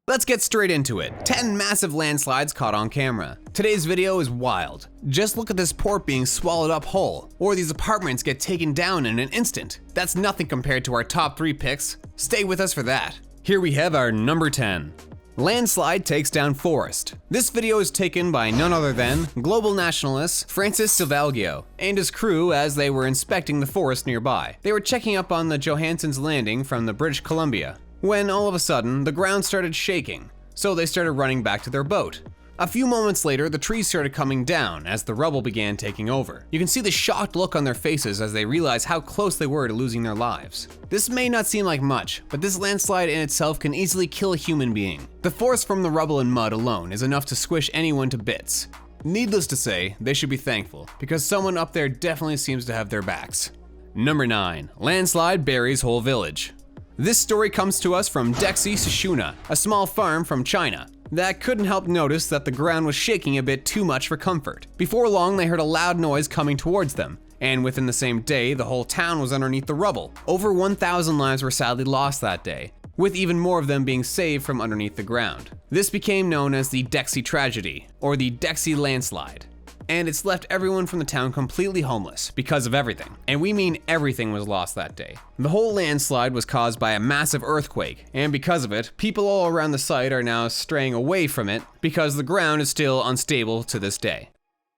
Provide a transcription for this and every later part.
Let's get straight into it. 10 massive landslides caught on camera. Today's video is wild. Just look at this port being swallowed up whole, or these apartments get taken down in an instant. That's nothing compared to our top 3 picks. Stay with us for that. Here we have our number 10. Landslide takes down forest. This video is taken by none other than global nationalist Francis Silvalgio and his crew as they were inspecting the forest nearby. They were checking up on the Johansson's Landing from the British Columbia, when all of a sudden the ground started shaking, so they started running back to their boat. A few moments later, the trees started coming down as the rubble began taking over. You can see the shocked look on their faces as they realize how close they were to losing their lives. This may not seem like much, but this landslide in itself can easily kill a human being. The force from the rubble and mud alone is enough to squish anyone to bits. Needless to say, they should be thankful, because someone up there definitely seems to have their backs. Number 9. Landslide buries whole village. This story comes to us from Dexi Shishuna, a small farm from China, that couldn't help notice that the ground was shaking a bit too much for comfort. Before long, they heard a loud noise coming towards them, and within the same day, the whole town was underneath the rubble. Over 1,000 lives were sadly lost that day, with even more of them being saved from underneath the ground. This became known as the Dexi tragedy, or the Dexi landslide. And it's left everyone from the town completely homeless because of everything. And we mean everything was lost that day. The whole landslide was caused by a massive earthquake, and because of it, people all around the site are now straying away from it because the ground is still unstable to this day.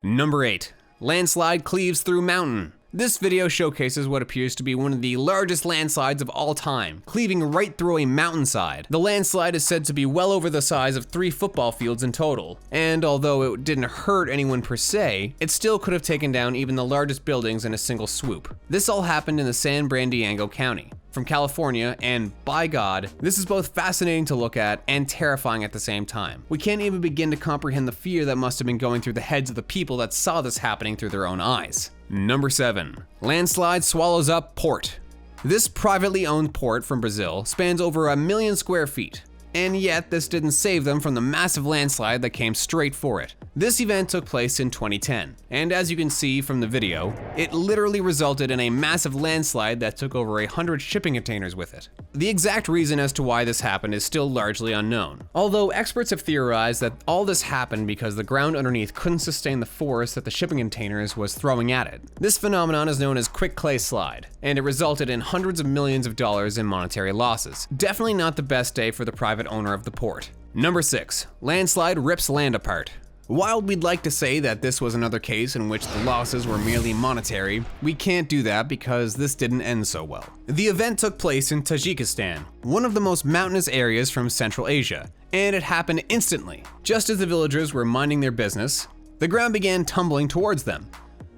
Number 8. Landslide cleaves through mountain. This video showcases what appears to be one of the largest landslides of all time, cleaving right through a mountainside. The landslide is said to be well over the size of 3 football fields in total, and although it didn't hurt anyone per se, it still could have taken down even the largest buildings in a single swoop. This all happened in the San Bernardino County from California, and by God, this is both fascinating to look at and terrifying at the same time. We can't even begin to comprehend the fear that must have been going through the heads of the people that saw this happening through their own eyes. Number 7. Landslide swallows up port. This privately owned port from Brazil spans over 1 million square feet. And yet, this didn't save them from the massive landslide that came straight for it. This event took place in 2010, and as you can see from the video, it literally resulted in a massive landslide that took over 100 shipping containers with it. The exact reason as to why this happened is still largely unknown, although experts have theorized that all this happened because the ground underneath couldn't sustain the force that the shipping containers was throwing at it. This phenomenon is known as quick clay slide, and it resulted in hundreds of millions of dollars in monetary losses. Definitely not the best day for the private owner of the port. Number 6. Landslide rips land apart. While we'd like to say that this was another case in which the losses were merely monetary, we can't do that because this didn't end so well. The event took place in Tajikistan, one of the most mountainous areas from Central Asia, and it happened instantly. Just as the villagers were minding their business, the ground began tumbling towards them,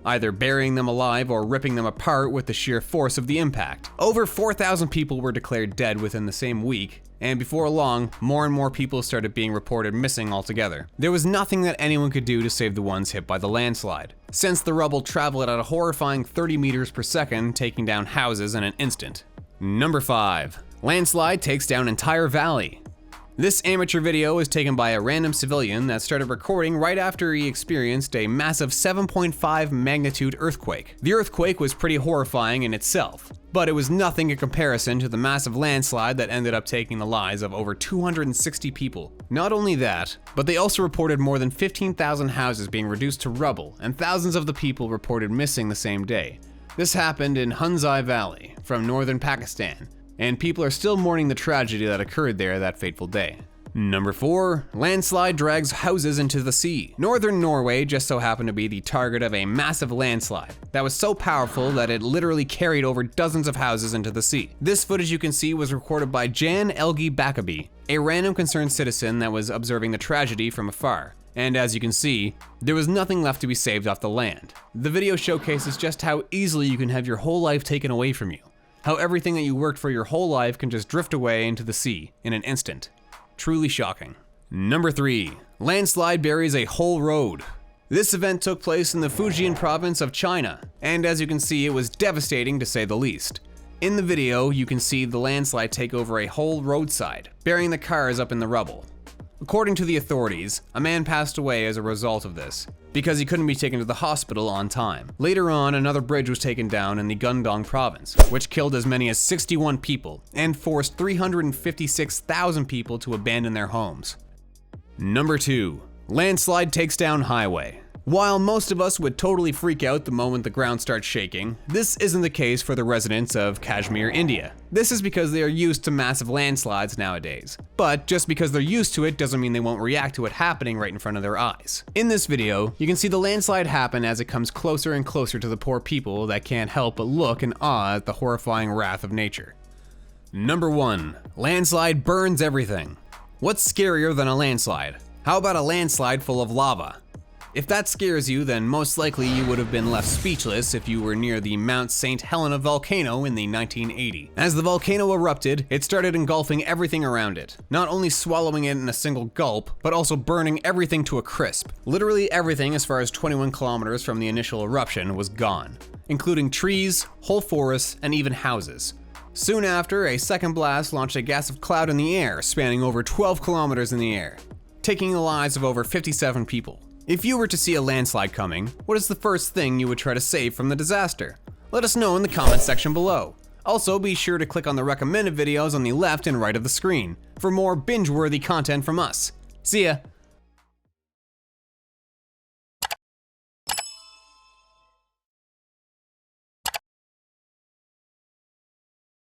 either burying them alive or ripping them apart with the sheer force of the impact. Over 4,000 people were declared dead within the same week, and before long, more and more people started being reported missing altogether. There was nothing that anyone could do to save the ones hit by the landslide, since the rubble traveled at a horrifying 30 meters per second, taking down houses in an instant. Number 5. Landslide takes down entire valley. This amateur video is taken by a random civilian that started recording right after he experienced a massive 7.5 magnitude earthquake. The earthquake was pretty horrifying in itself, but it was nothing in comparison to the massive landslide that ended up taking the lives of over 260 people. Not only that, but they also reported more than 15,000 houses being reduced to rubble, and thousands of the people reported missing the same day. This happened in Hunzai Valley from northern Pakistan, and people are still mourning the tragedy that occurred there that fateful day. Number 4. Landslide drags houses into the sea. Northern Norway just so happened to be the target of a massive landslide that was so powerful that it literally carried over dozens of houses into the sea. This footage you can see was recorded by Jan Elgi Bakaby, a random concerned citizen that was observing the tragedy from afar. And as you can see, there was nothing left to be saved off the land. The video showcases just how easily you can have your whole life taken away from you. How everything that you worked for your whole life can just drift away into the sea in an instant. Truly shocking. Number 3. Landslide buries a whole road. This event took place in the Fujian province of China, and as you can see, it was devastating to say the least. In the video, you can see the landslide take over a whole roadside, burying the cars up in the rubble. According to the authorities, a man passed away as a result of this, because he couldn't be taken to the hospital on time. Later on, another bridge was taken down in the Gundong province, which killed as many as 61 people and forced 356,000 people to abandon their homes. Number 2. Landslide takes down highway. While most of us would totally freak out the moment the ground starts shaking, this isn't the case for the residents of Kashmir, India. This is because they are used to massive landslides nowadays. But just because they're used to it doesn't mean they won't react to it happening right in front of their eyes. In this video, you can see the landslide happen as it comes closer and closer to the poor people that can't help but look in awe at the horrifying wrath of nature. Number 1. Landslide burns everything. What's scarier than a landslide? How about a landslide full of lava? If that scares you, then most likely you would have been left speechless if you were near the Mount St. Helena volcano in the 1980. As the volcano erupted, it started engulfing everything around it, not only swallowing it in a single gulp, but also burning everything to a crisp. Literally everything as far as 21 kilometers from the initial eruption was gone, including trees, whole forests, and even houses. Soon after, a second blast launched a gas of cloud in the air, spanning over 12 kilometers in the air, taking the lives of over 57 people. If you were to see a landslide coming, what is the first thing you would try to save from the disaster? Let us know in the comments section below. Also, be sure to click on the recommended videos on the left and right of the screen for more binge-worthy content from us. See ya!